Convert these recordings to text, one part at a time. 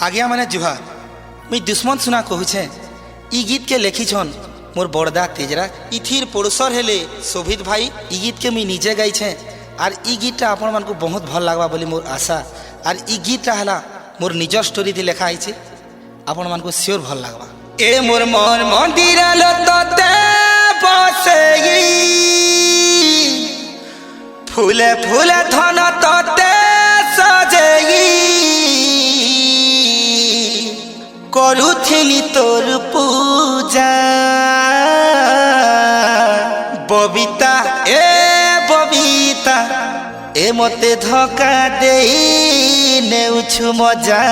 आज्ञा माने जुहार मुई दुश्मन सुना कहूछे ई गीत के लिखिछन मोर बड़दा तेजरा इथिर पड़ोसर हेले शोभित भाई ई गीत के मुई निजे गाइछे और ई गीतटा आपण मानकु बहुत भल लागबा बोली मोर आशा और ई गीतटा हला मोर निज स्टोरी थी लिखा आइछे आपण मानकु श्योर भल लागबा। ए मोर मन मंदिर लतते बसेई फूले फूले धन तते सजेई करुथिली तोर पूजा बबिता ए मते धोखा देई नेउछु मजा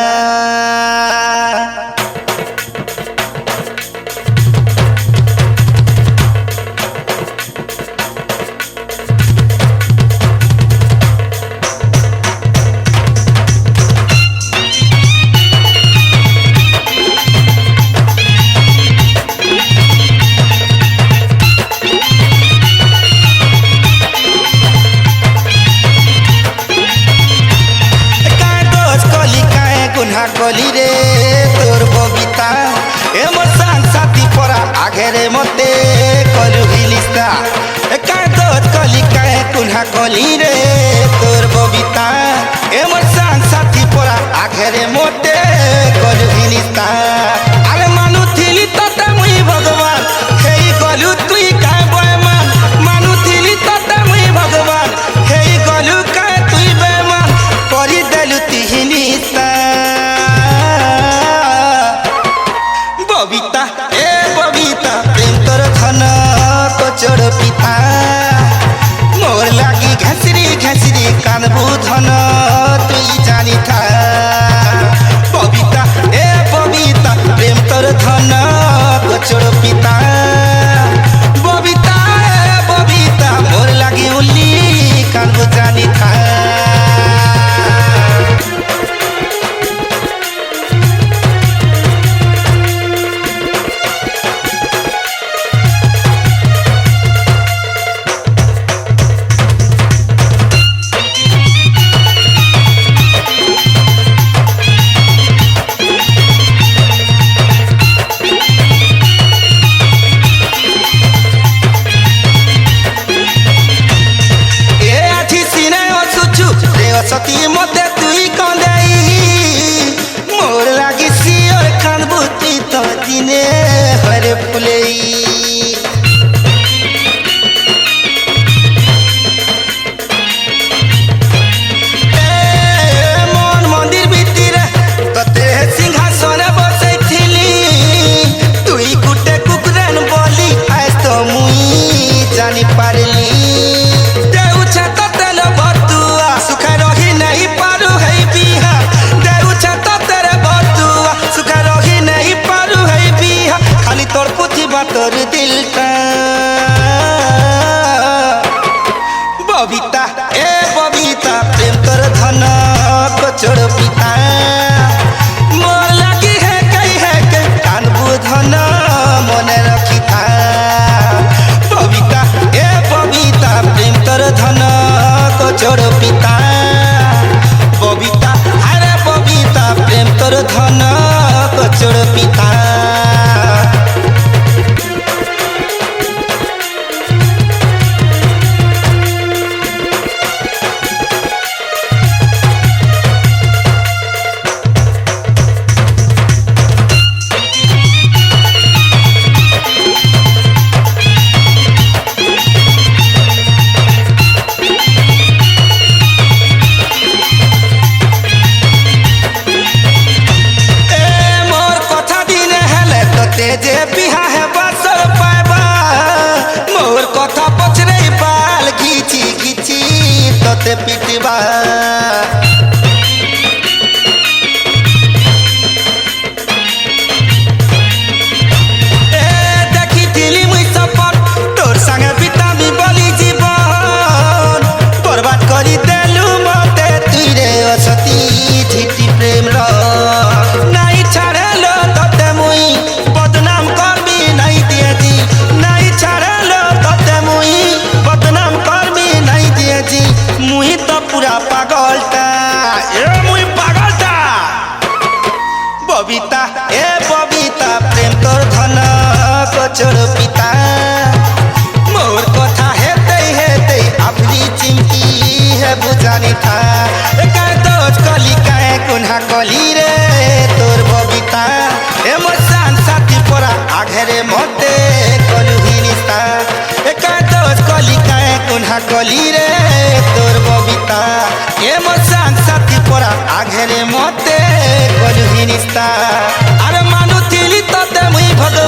गली रे तोर बबिता ए मोर संग साथी परा आगे रे मते करू हिलिस्ता का दोत कली काहे कुन्हा गली रे तोर बबिता ए मोर संग साथी परा आगे रे मते करू हिलिस्ता अरे मानु थिली तते मुई भगवान हेई गलु तुई काहे बेमान मानु थिली तते मुई भगवान हेई गलु काहे तुई बेमान करी देलु तिहिनिस्ता बबिता प्रेम तोर धन कचड़ पिता मोर लागी घासरी घासरी कानबू धन तुई जानी था बबिता प्रेम तोर धन कचड़ पिता बबिता मोर लागी उल्ली कानबू जानी था। सती मते तुई कंदेई मोर लागी सियोर कानबुती तो दिने हरे फुलेई मन मंदिर भितरे तते सिंहासन बसैथिली तुई गुटे कुकुरन बोली आज तो मुई जानी पारली तोर दिल का बबिता प्रेम तोर धन कचड़ पिता मोर लागी है कई कानबू धन मने रखी था बबिता प्रेम तोर धन कचड़ पिता बबिता प्रेम तोर धन कचड़ पिता। मोर कथा दिने ববিতা এ ববিতা প্রেম তোর ধন কচর পিতা মোর কথা হেতেই হেতেই আফরি চিমকি হে বুঝানি থা কায় দোষ কলি কায় কুনহা কলি রে তোর ববিতা এ মোর সান সাথী পরা আঘেরে মতে কলুহি নিস্তা কায় দোষ কলি কায় কুনহা কলি রে তোর ববিতা এ মোর সান সাথী পরা আঘেরে মতে কলুহি নিস্তা আরে মানু থিলি ততে মুই ভগবান